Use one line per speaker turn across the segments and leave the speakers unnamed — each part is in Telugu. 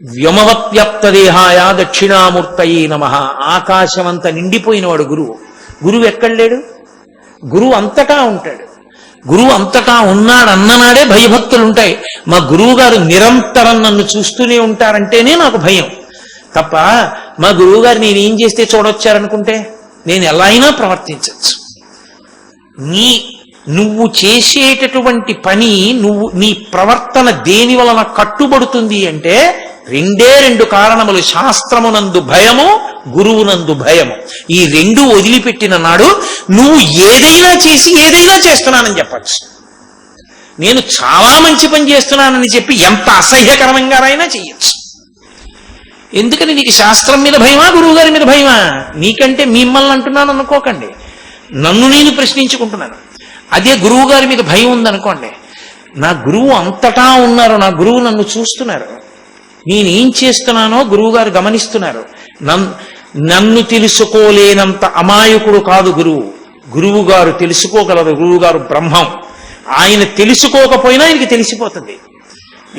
వ్యోమవత్వ్యాప్తదేహాయ దక్షిణామూర్తయే నమః. ఆకాశమంత నిండిపోయినవాడు గురువు. గురువు ఎక్కడ లేడు? గురువు అంతటా ఉంటాడు. గురువు అంతటా ఉన్నాడు అన్ననాడే భయభక్తులు ఉంటాయి. మా గురువు గారు నిరంతరం నన్ను చూస్తూనే ఉంటారంటేనే నాకు భయం తప్ప, మా గురువు గారు నేనేం చేస్తే చూడొచ్చారనుకుంటే నేను ఎలా అయినా ప్రవర్తించవచ్చు. నువ్వు చేసేటటువంటి పని, నీ ప్రవర్తన దేని వలన కట్టుబడుతుంది అంటే రెండు కారణములు. శాస్త్రమునందు భయము, గురువునందు భయము. ఈ రెండు వదిలిపెట్టిన నాడు నువ్వు ఏదైనా చేసి ఏదైనా చేస్తున్నానని చెప్పచ్చు. నేను చాలా మంచి పని చేస్తున్నానని చెప్పి ఎంత అసహ్యకరంగానైనా చెయ్యొచ్చు. ఎందుకని? నీకు శాస్త్రం మీద భయమా, గురువు గారి మీద భయమా? నీకంటే మిమ్మల్ని అంటున్నాను అనుకోకండి, నన్ను నేను ప్రశ్నించుకుంటున్నాను. అదే గురువు గారి మీద భయం ఉందనుకోండి, నా గురువు అంతటా ఉన్నారు, నా గురువు నన్ను చూస్తున్నారు, నేనేం చేస్తున్నానో గురువు గారు గమనిస్తున్నారు. నన్ను తెలుసుకోలేనంత అమాయకుడు కాదు గురువు. గురువు గారు తెలుసుకోగలరు. గురువు గారు బ్రహ్మం. ఆయన తెలుసుకోకపోయినా ఆయనకి తెలిసిపోతుంది.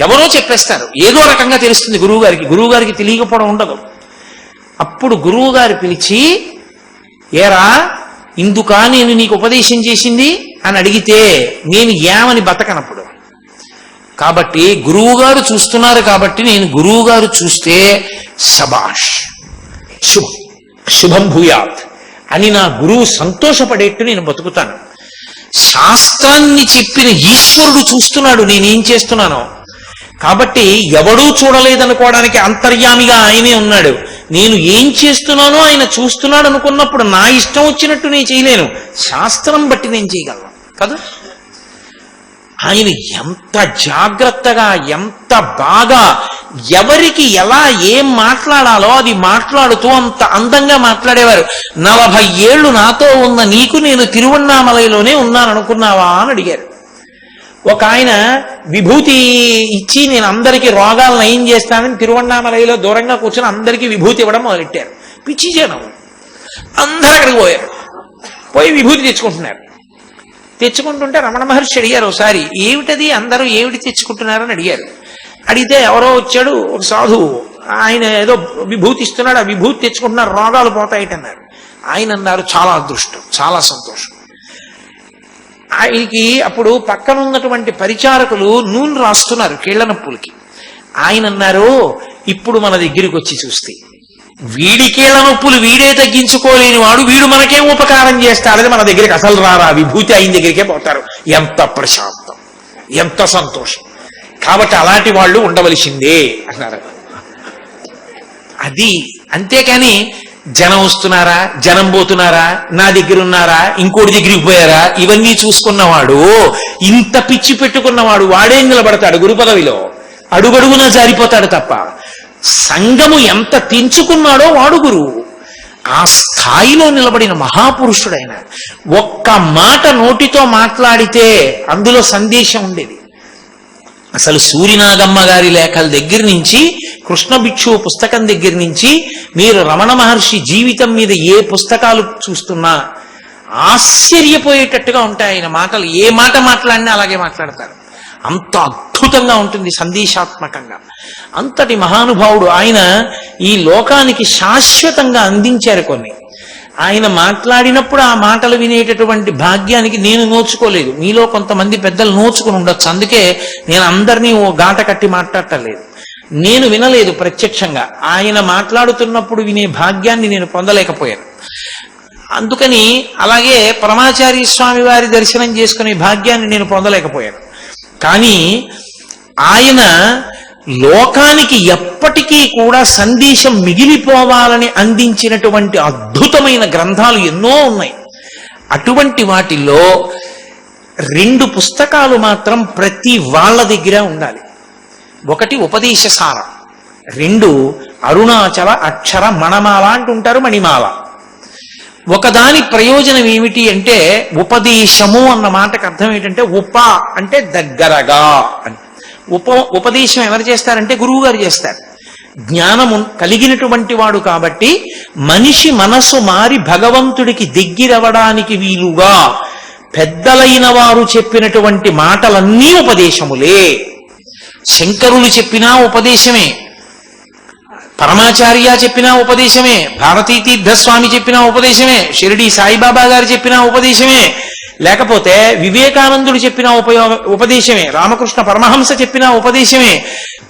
ఎవరో చెప్పేస్తారు, ఏదో రకంగా తెలుస్తుంది గురువు గారికి. గురువు గారికి తెలియకపోవడం ఉండదు. అప్పుడు గురువు గారు పిలిచి, ఏరా ఇందుకా నేను నీకు ఉపదేశం చేసింది అని అడిగితే నేను ఏమని బతకనప్పుడు. కాబట్టి గురువుగారు చూస్తున్నారు కాబట్టి నేను గురువుగారు చూస్తే శబాష్ శుభం భూయాత్ అని నా గురువు సంతోషపడేట్టు నేను బతుకుతాను. శాస్త్రాన్ని చెప్పిన ఈశ్వరుడు చూస్తున్నాడు నేనేం చేస్తున్నానో. కాబట్టి ఎవడూ చూడలేదనుకోవడానికి అంతర్యామిగా ఆయనే ఉన్నాడు. నేను ఏం చేస్తున్నానో ఆయన చూస్తున్నాడు అనుకున్నప్పుడు నా ఇష్టం వచ్చినట్టు నేను చేయలేను, శాస్త్రం బట్టి నేను చేయగలను కదా. ఆయన ఎంత జాగ్రత్తగా, ఎంత బాగా ఎవరికి ఎలా ఏం మాట్లాడాలో అది మాట్లాడుతూ అంత అందంగా మాట్లాడేవారు. 40 ఏళ్ళు నాతో ఉన్న నీకు నేను తిరువణ్ణామలైలోనే ఉన్నాననుకున్నావా అని అడిగారు. ఒక ఆయన విభూతి ఇచ్చి నేను అందరికీ రోగాలు నయం చేస్తానని తిరువణ్ణామలైలో దూరంగా కూర్చొని అందరికీ విభూతి ఇవ్వడం మొదలెట్టారు. పిచ్చి జనం అందరూ అక్కడికి పోయారు. పోయి విభూతి తెచ్చుకుంటుంటే రమణ మహర్షి అడిగారు ఒకసారి, ఏమిటది అందరూ ఏమిటి తెచ్చుకుంటున్నారని అడిగారు. అడిగితే ఎవరో వచ్చాడు, ఒక సాధువు, ఆయన ఏదో విభూతి ఇస్తున్నాడు, ఆ విభూతి తెచ్చుకుంటున్నారు, రోగాలు పోతాయిటన్నారు. ఆయన అన్నారు, చాలా అదృష్టం, చాలా సంతోషం. ఆయనకి అప్పుడు పక్కన ఉన్నటువంటి పరిచారకులు నూనె రాస్తున్నారు కీళ్ల నొప్పులకి. ఆయన అన్నారు, ఇప్పుడు మన దగ్గరికి వచ్చి చూస్తే వీడి కీళ్ల నొప్పులు వీడే తగ్గించుకోలేని వాడు వీడు మనకేం ఉపకారం చేస్తాడని మన దగ్గరికి అసలు రారా, విభూతి ఆయన దగ్గరికే పోతారు. ఎంత ప్రశాంతం, ఎంత సంతోషం. కాబట్టి అలాంటి వాళ్ళు ఉండవలసిందే అన్నారు. అది అంతేకాని జనం వస్తున్నారా, జనం పోతున్నారా, నా దగ్గర ఉన్నారా, ఇంకోటి దగ్గరికి పోయారా, ఇవన్నీ చూసుకున్నవాడు, ఇంత పిచ్చి పెట్టుకున్నవాడు వాడేం నిలబడతాడు గురు పదవిలో? అడుగడుగునా జారిపోతాడు తప్ప. సంఘము ఎంత తెంచుకున్నాడో వాడు గురువు. ఆ స్థాయిలో నిలబడిన మహాపురుషుడైన ఒక్క మాట నోటితో మాట్లాడితే అందులో సందేశం ఉండేది. అసలు సూర్యనాగమ్మ గారి లేఖల దగ్గర నుంచి, కృష్ణ భిక్షువు పుస్తకం దగ్గర నుంచి, మీరు రమణ మహర్షి జీవితం మీద ఏ పుస్తకాలు చూస్తున్నా ఆశ్చర్యపోయేటట్టుగా ఉంటాయి ఆయన మాటలు. ఏ మాట మాట్లాడినా అలాగే మాట్లాడతారు. అంత అద్భుతంగా ఉంటుంది సందేశాత్మకంగా. అంతటి మహానుభావుడు ఆయన. ఈ లోకానికి శాశ్వతంగా అందించారు కొన్ని. ఆయన మాట్లాడినప్పుడు ఆ మాటలు వినేటటువంటి భాగ్యానికి నేను నోచుకోలేదు. మీలో కొంతమంది పెద్దలు నోచుకుని ఉండొచ్చు. అందుకే నేను అందరినీ ఓ గాట కట్టి మాట్లాడటలేదు. నేను వినలేదు ప్రత్యక్షంగా. ఆయన మాట్లాడుతున్నప్పుడు వినే భాగ్యాన్ని నేను పొందలేకపోయాను. అందుకని అలాగే పరమాచార్య స్వామి వారి దర్శనం చేసుకునే భాగ్యాన్ని నేను పొందలేకపోయాను. కానీ ఆయన లోకానికి ఎప్పటికీ కూడా సందేశం మిగిలిపోవాలని అందించినటువంటి అద్భుతమైన గ్రంథాలు ఎన్నో ఉన్నాయి. అటువంటి వాటిల్లో 2 పుస్తకాలు మాత్రం ప్రతి వాళ్ళ దగ్గర ఉండాలి. ఒకటి ఉపదేశసారం, 2 అరుణాచల అక్షర మణమాల అంటుంటారు, మణిమాల. ఒకదాని ప్రయోజనం ఏమిటి అంటే, ఉపదేశము అన్న మాటకు అర్థం ఏంటంటే ఉప అంటే దగ్గరగా అని. ఉపదేశం ఎవరు చేస్తారంటే గురువు గారు చేస్తారు. జ్ఞానము కలిగినటువంటి వాడు కాబట్టి మనిషి మనసు మారి భగవంతుడికి దగ్గరవడానికి వీలుగా పెద్దలైన వారు చెప్పినటువంటి మాటలన్నీ ఉపదేశములే. శంకరులు చెప్పినా ఉపదేశమే, పరమాచార్య చెప్పిన ఉపదేశమే, భారతీ తీర్థస్వామి చెప్పిన ఉపదేశమే, షిరిడి సాయిబాబా గారు చెప్పిన ఉపదేశమే, లేకపోతే వివేకానందుడు చెప్పిన ఉపదేశమే, రామకృష్ణ పరమహంస చెప్పిన ఉపదేశమే,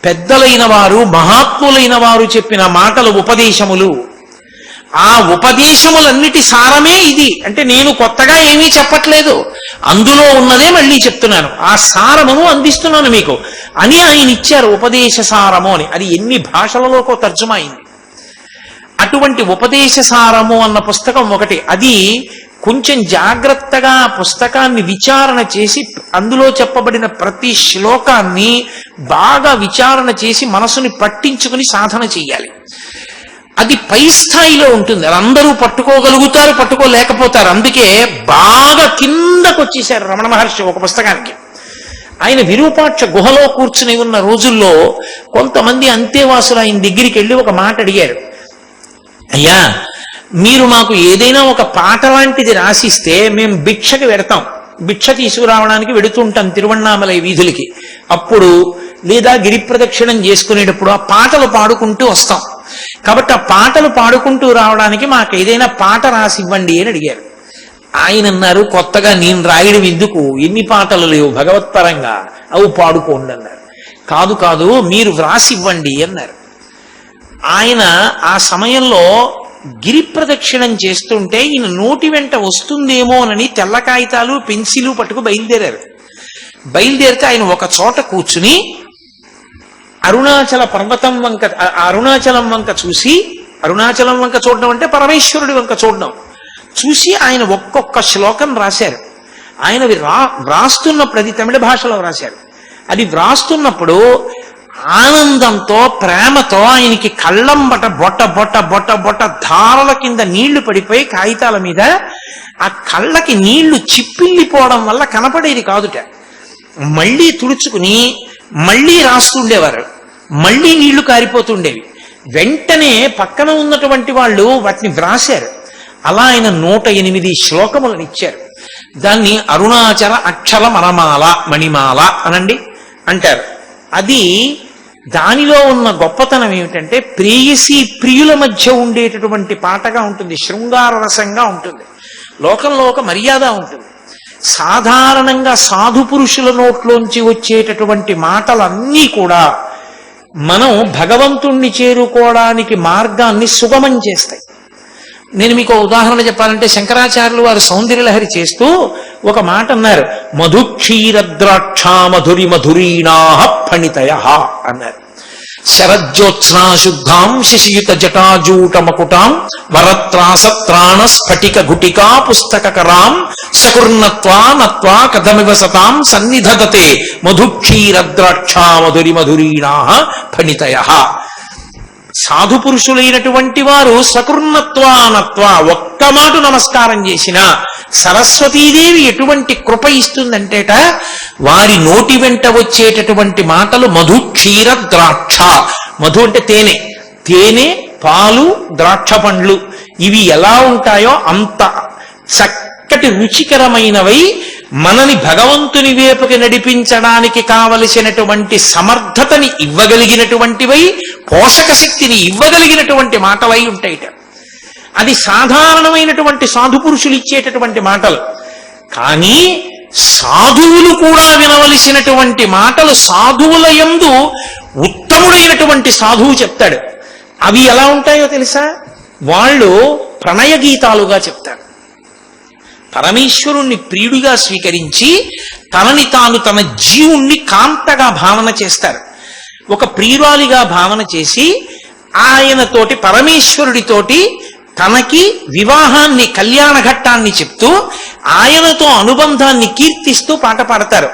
పెద్దలైన వారు మహాత్ములైన వారు చెప్పిన మాటలు ఉపదేశములు. ఆ ఉపదేశములన్నిటి సారమే ఇది. అంటే నేను కొత్తగా ఏమీ చెప్పట్లేదు, అందులో ఉన్నదే మళ్ళీ చెప్తున్నాను, ఆ సారమును అందిస్తున్నాను మీకు అని ఆయన ఇచ్చారు ఉపదేశ సారము అని. అది ఎన్ని భాషలలోకో తర్జుమా అయింది. అటువంటి ఉపదేశ సారము అన్న పుస్తకం ఒకటి. అది కొంచెం జాగ్రత్తగా పుస్తకాన్ని విచారణ చేసి అందులో చెప్పబడిన ప్రతి శ్లోకాన్ని బాగా విచారణ చేసి మనసుని పట్టించుకుని సాధన చెయ్యాలి. అది పై స్థాయిలో ఉంటుంది, అది అందరూ పట్టుకోగలుగుతారు, పట్టుకోలేకపోతారు. అందుకే బాగా కిందకు వచ్చేసారు రమణ మహర్షి ఒక పుస్తకానికి. ఆయన విరూపాక్ష గుహలో కూర్చుని ఉన్న రోజుల్లో కొంతమంది అంతేవాసులు ఆయన దగ్గరికి వెళ్ళి ఒక మాట అడిగారు, అయ్యా మీరు మాకు ఏదైనా ఒక పాట లాంటిది రాసిస్తే మేము భిక్షకి వెడతాం, భిక్ష తీసుకురావడానికి వెడుతుంటాం తిరువణ్ణామలై వీధులకి, అప్పుడు లేదా గిరి ప్రదక్షిణం చేసుకునేటప్పుడు ఆ పాటలు పాడుకుంటూ వస్తాం, కాబట్టి ఆ పాటలు పాడుకుంటూ రావడానికి మాకు ఏదైనా పాట రాసి ఇవ్వండి అని అడిగారు. ఆయన అన్నారు, కొత్తగా నేను రాయడం ఎందుకు, ఎన్ని పాటలు లేవు భగవత్పరంగా, అవి పాడుకోండి అన్నారు. కాదు కాదు మీరు వ్రాసి ఇవ్వండి అన్నారు. ఆయన ఆ సమయంలో గిరి ప్రదక్షిణం చేస్తుంటే ఈయన నోటి వెంట వస్తుందేమోనని తెల్ల కాగితాలు పెన్సిలు పట్టుకు బయలుదేరారు. బయలుదేరితే ఆయన ఒక చోట కూర్చుని అరుణాచల పర్వతం వంక, అరుణాచలం వంక చూసి, అరుణాచలం వంక చూడడం అంటే పరమేశ్వరుడి వంక చూడడం, చూసి ఆయన ఒక్కొక్క శ్లోకం రాశారు. ఆయనవి వ్రాస్తున్నప్పుడు అది తమిళ భాషలో రాశారు. అది వ్రాస్తున్నప్పుడు ఆనందంతో ప్రేమతో ఆయనకి కళ్ళంబట బొట్ట బొట్ట బొట్ట బొట్ట ధారల కింద నీళ్లు పడిపోయి కాగితాల మీద ఆ కళ్ళకి నీళ్లు చిప్పిల్లిపోవడం వల్ల కనపడేది కాదుట. మళ్ళీ తుడుచుకుని మళ్ళీ రాస్తుండేవారు, మళ్ళీ నీళ్లు కారిపోతుండేవి. వెంటనే పక్కన ఉన్నటువంటి వాళ్ళు వాటిని వ్రాశారు. అలా ఆయన 108 శ్లోకములను ఇచ్చారు. దాన్ని అరుణాచల అక్షర మనమాల మణిమాల అనండి అంటారు. అది దానిలో ఉన్న గొప్పతనం ఏమిటంటే ప్రేయసి ప్రియుల మధ్య ఉండేటటువంటి పాటగా ఉంటుంది, శృంగార రసంగా ఉంటుంది, లోకంలో ఒక మర్యాద ఉంటుంది. సాధారణంగా సాధు పురుషుల నోట్లోంచి వచ్చేటటువంటి మాటలన్నీ కూడా మనం భగవంతుణ్ణి చేరుకోవడానికి మార్గాన్ని సుగమం చేస్తాయి. నేను మీకు ఉదాహరణ చెప్పాలంటే శంకరాచార్యులు వారు సౌందర్యలహరి చేస్తూ ఒక మాట అన్నారు, మధుక్షీరద్రాక్షా మధురి మధురీణాః ఫణితయః అన్నారు. శరజ్యోత్స్నా శుద్ధాం శిశియుత జటాజూట మకుటాం వరత్రాసత్రాణ స్ఫటిక గుటికా పుస్తకరాం సకుర్ణత్వా నత్వా కథమివ సతాం సన్నిధదతే మధుక్షీరద్రాక్షా మధురి మధురీణాః ఫణితయః. సాధు పురుషులైనటువంటి వారు సకృన్నత్వానత్వా ఒక్క మాట నమస్కారం చేసిన సరస్వతీదేవి ఎటువంటి కృప ఇస్తుందంటేట, వారి నోటి వెంట వచ్చేటటువంటి మాటలు మధు క్షీర ద్రాక్ష. మధు అంటే తేనె, తేనె పాలు ద్రాక్ష పండ్లు ఇవి ఎలా ఉంటాయో అంత చక్కటి రుచికరమైనవై మనని భగవంతుని వైపుకి నడిపించడానికి కావలసినటువంటి సమర్థతని ఇవ్వగలిగినటువంటివై, పోషక శక్తిని ఇవ్వగలిగినటువంటి మాటలై ఉంటాయిట. అది సాధారణమైనటువంటి సాధు పురుషులు ఇచ్చేటటువంటి మాటలు. కానీ సాధువులు కూడా వినవలసినటువంటి మాటలు సాధువుల యందు ఉత్తముడైనటువంటి సాధువు చెప్తాడు. అవి ఎలా ఉంటాయో తెలుసా? వాళ్ళు ప్రణయ గీతాలుగా చెప్తారు. పరమేశ్వరుణ్ణి ప్రియుడిగా స్వీకరించి తనని తాను తన జీవుణ్ణి కాంతగా భావన చేస్తారు. ఒక ప్రియురాలిగా భావన చేసి ఆయనతోటి పరమేశ్వరుడితోటి తనకి వివాహాన్ని కళ్యాణ ఘట్టాన్ని చెప్తూ ఆయనతో అనుబంధాన్ని కీర్తిస్తూ పాట పాడతారు.